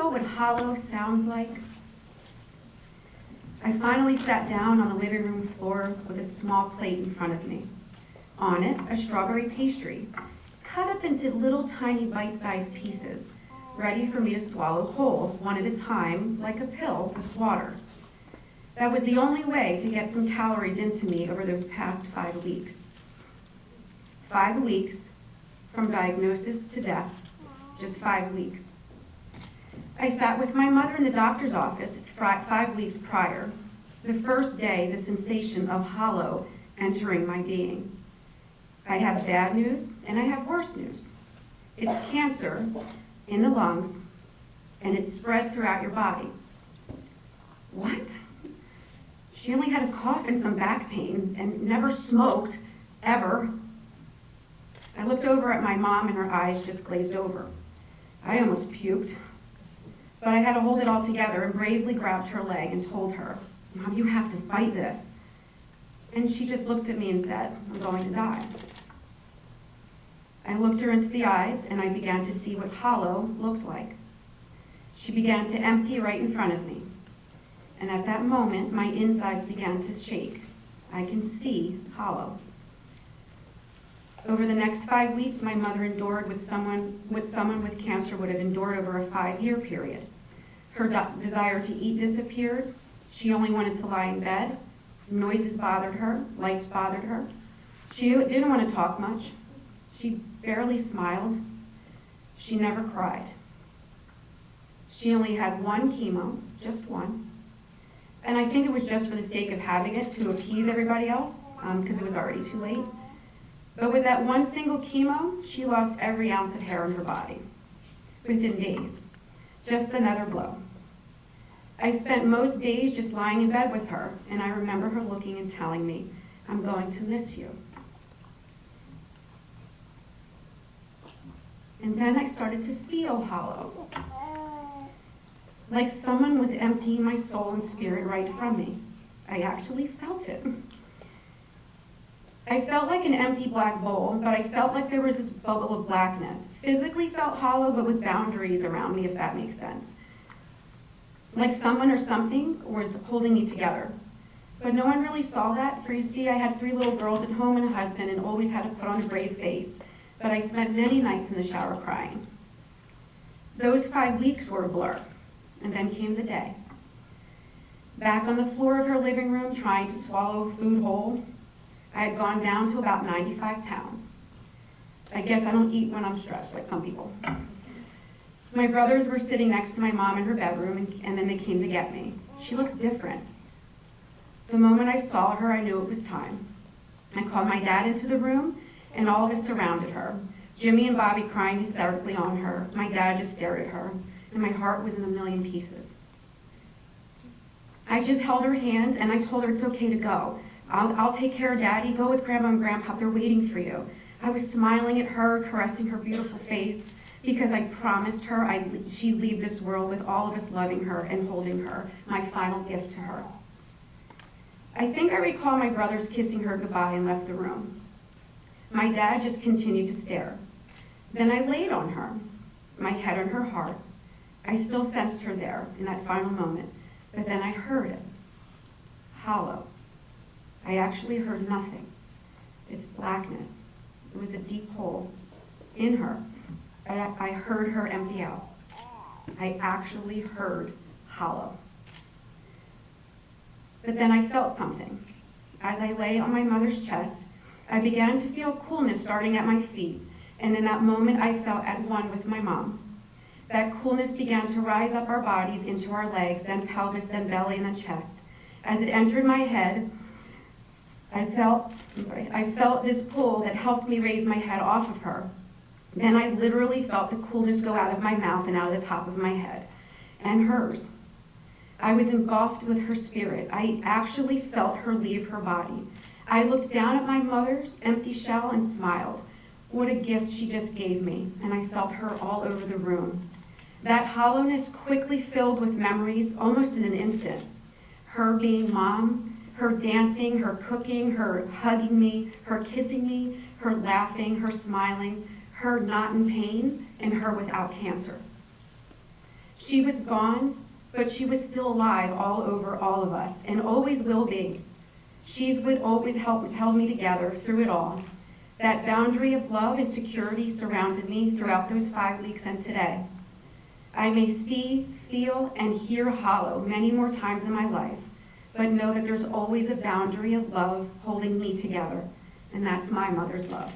know what hollow sounds like? I finally sat down on the living room floor with a small plate in front of me. On it, a strawberry pastry, cut up into little tiny bite-sized pieces, ready for me to swallow whole, one at a time, like a pill with water. That was the only way to get some calories into me over those past 5 weeks. 5 weeks from diagnosis to death, just 5 weeks. I sat with my mother in the doctor's office 5 weeks prior, the first day the sensation of hollow entering my being. I have bad news and I have worse news. It's cancer in the lungs and it's spread throughout your body. What? She only had a cough and some back pain and never smoked, ever. I looked over at my mom and her eyes just glazed over. I almost puked, but I had to hold it all together and bravely grabbed her leg and told her, "Mom, you have to fight this." And she just looked at me and said, "I'm going to die." I looked her into the eyes and I began to see what hollow looked like. She began to empty right in front of me. And at that moment, my insides began to shake. I can see hollow. Over the next 5 weeks, my mother endured what someone with cancer would have endured over a 5-year period. Her desire to eat disappeared. She only wanted to lie in bed. Noises bothered her. Lights bothered her. She didn't want to talk much. She barely smiled. She never cried. She only had 1 chemo, just 1. And I think it was just for the sake of having it to appease everybody else, because it was already too late. But with that 1 single chemo, she lost every ounce of hair in her body within days. Just another blow. I spent most days just lying in bed with her, and I remember her looking and telling me, "I'm going to miss you." And then I started to feel hollow, like someone was emptying my soul and spirit right from me. I actually felt it. I felt like an empty black bowl, but I felt like there was this bubble of blackness. Physically felt hollow, but with boundaries around me, if that makes sense. Like someone or something was holding me together. But no one really saw that, for you see, I had 3 little girls at home and a husband and always had to put on a brave face. But I spent many nights in the shower crying. Those 5 weeks were a blur, and then came the day. Back on the floor of her living room, trying to swallow food whole, I had gone down to about 95 pounds. I guess I don't eat when I'm stressed, like some people. My brothers were sitting next to my mom in her bedroom, and then they came to get me. She looks different. The moment I saw her, I knew it was time. I called my dad into the room, and all of us surrounded her. Jimmy and Bobby crying hysterically on her. My dad just stared at her, and my heart was in a million pieces. I just held her hand, and I told her it's okay to go. I'll take care of Daddy. Go with Grandma and Grandpa. They're waiting for you. I was smiling at her, caressing her beautiful face, because I promised her she'd leave this world with all of us loving her and holding her, my final gift to her. I think I recall my brothers kissing her goodbye and left the room. My dad just continued to stare. Then I laid on her, my head on her heart. I still sensed her there in that final moment, but then I heard it. Hollow. I actually heard nothing. It's blackness. It was a deep hole in her. I heard her empty out. I actually heard hollow. But then I felt something. As I lay on my mother's chest, I began to feel coolness starting at my feet, and in that moment I felt at one with my mom. That coolness began to rise up our bodies into our legs, then pelvis, then belly, and then chest. As it entered my head, I felt this pull that helped me raise my head off of her. Then I literally felt the coolness go out of my mouth and out of the top of my head, and hers. I was engulfed with her spirit. I actually felt her leave her body. I looked down at my mother's empty shell and smiled. What a gift she just gave me, and I felt her all over the room. That hollowness quickly filled with memories almost in an instant. Her being mom, her dancing, her cooking, her hugging me, her kissing me, her laughing, her smiling, her not in pain, and her without cancer. She was gone, but she was still alive all over all of us, and always will be. She would always held me together through it all. That boundary of love and security surrounded me throughout those 5 weeks and today. I may see, feel, and hear hollow many more times in my life, but know that there's always a boundary of love holding me together, and that's my mother's love.